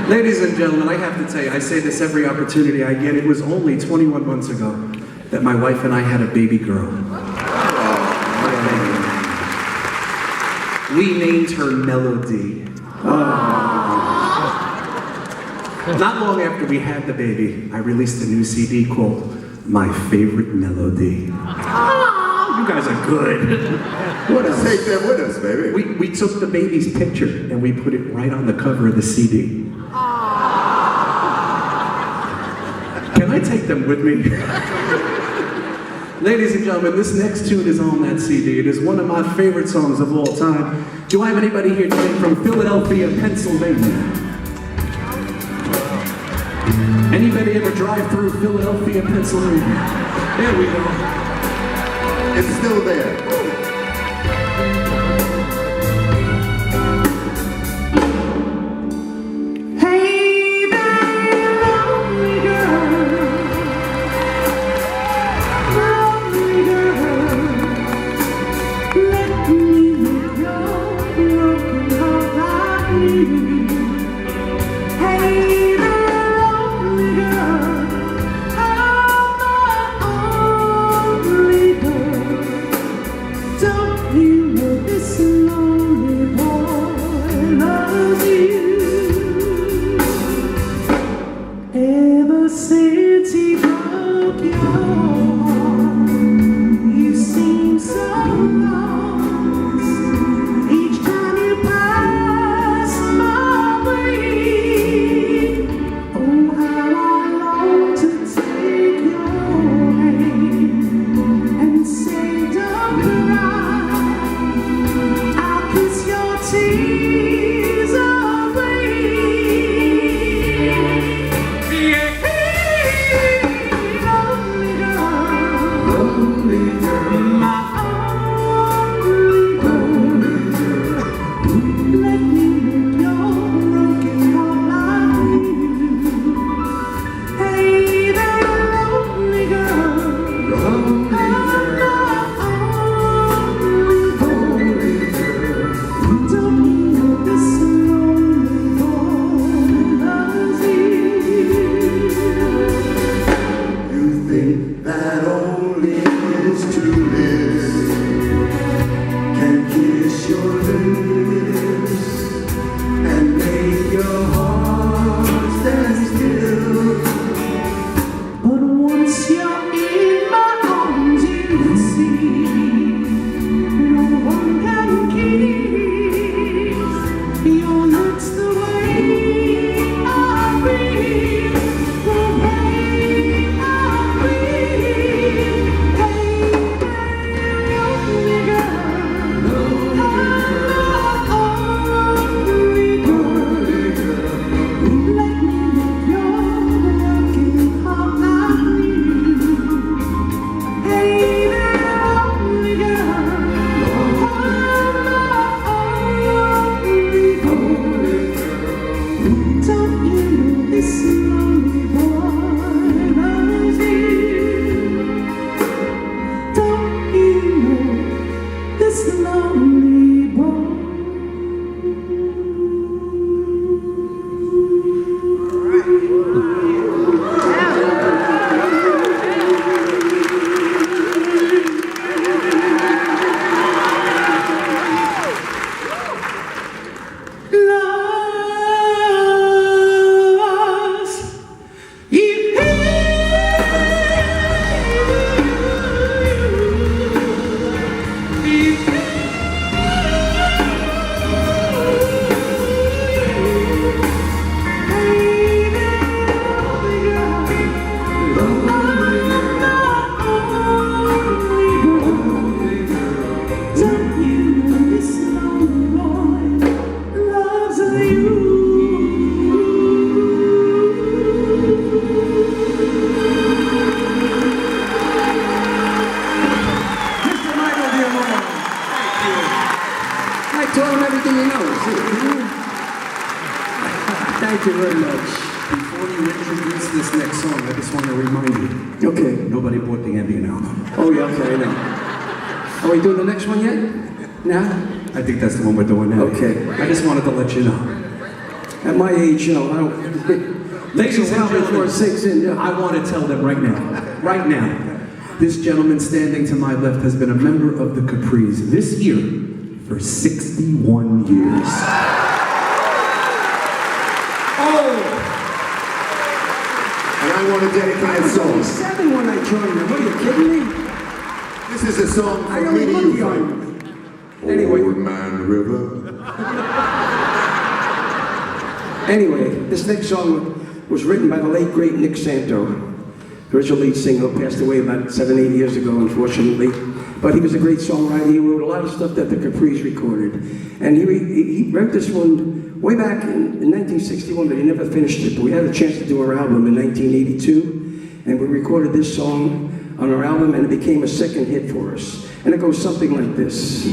Ladies and gentlemen, I have to tell you, I say this every opportunity I get. It was only 21 months ago that my wife and I had a baby girl. We named her Melody. Not long after we had the baby, I released a new CD called My Favorite Melody. You guys are good. What else? Take that with us, baby. We took the baby's picture and we put it right on the cover of the CD. Can I take them with me? Ladies and gentlemen, this next tune is on that CD. It is one of my favorite songs of all time. Do I have anybody here today from Philadelphia, Pennsylvania? Anybody ever drive through Philadelphia, Pennsylvania? There we go. It's still there. Ever since he broke your heart, you seem so lost. Each time you pass my way, oh how I long to take your hand and say don't cry. I'll kiss your tears away. That only is to live can kiss your lips and make your heart stand still. But once you're in my arms, you see no one can kiss your lips the way I breathe, the way I breathe. Hey, lonely girl, only girl, let me make your broken heart like you. Hey, lonely girl, only girl, don't you know this lonely boy loves you? Don't you know this lonely boy? Lost you. Don't you know this lonely boy loves you? Mr. Michael Diamond. Thank you. I told him everything you know. Thank you very much. Before you introduce this next song, I just want to remind you. Okay. Nobody bought the ambient album. Oh, yeah, okay, I know. Are we doing the next one yet? Now? I think that's the one we're doing now. Okay. I just wanted to let you know. At my age, you know, I don't. Ladies and before gentlemen, it sinks in. Yeah. I want to tell them right now, this gentleman standing to my left has been a member of the Capris this year for 61 years. And I want to dedicate a song. 7 when I joined them. What are you kidding me? This is a song I from only me to look you, young. friend. Anyway. Old Man River. Anyway, this next song was written by the late great Nick Santo. The original lead singer who passed away about 7-8 years ago, unfortunately. But he was a great songwriter. He wrote a lot of stuff that the Capris recorded. And he wrote this one way back in 1961, but he never finished it. But we had a chance to do our album in 1982, and we recorded this song on our album, and it became a second hit for us. And it goes something like this.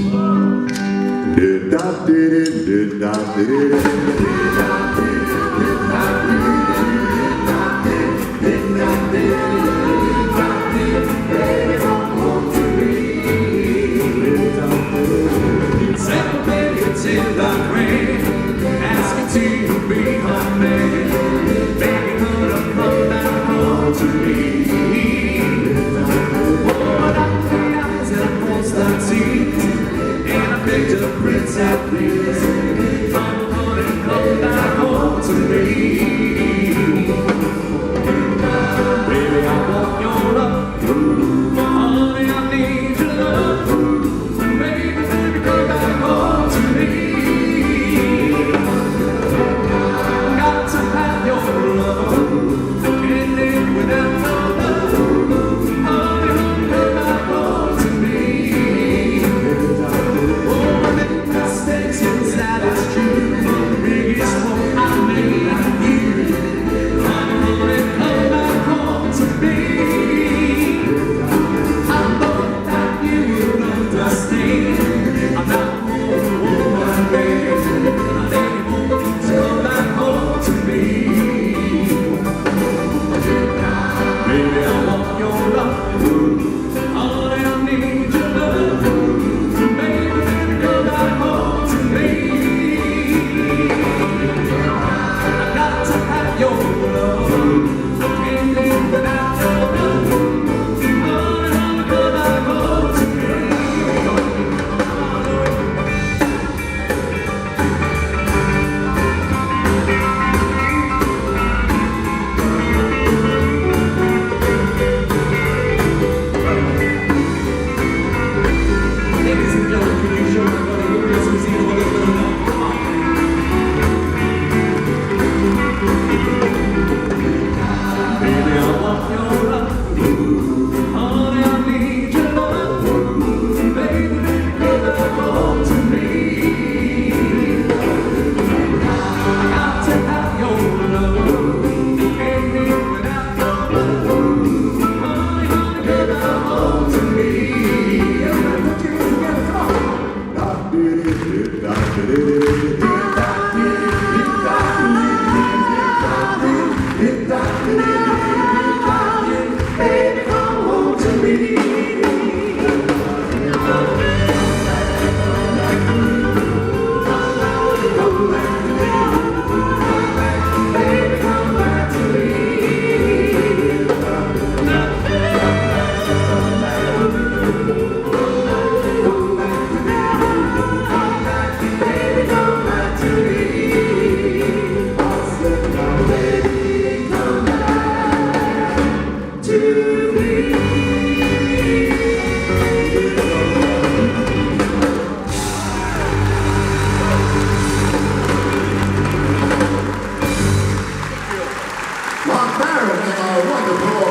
Mark Barrett and our wonderful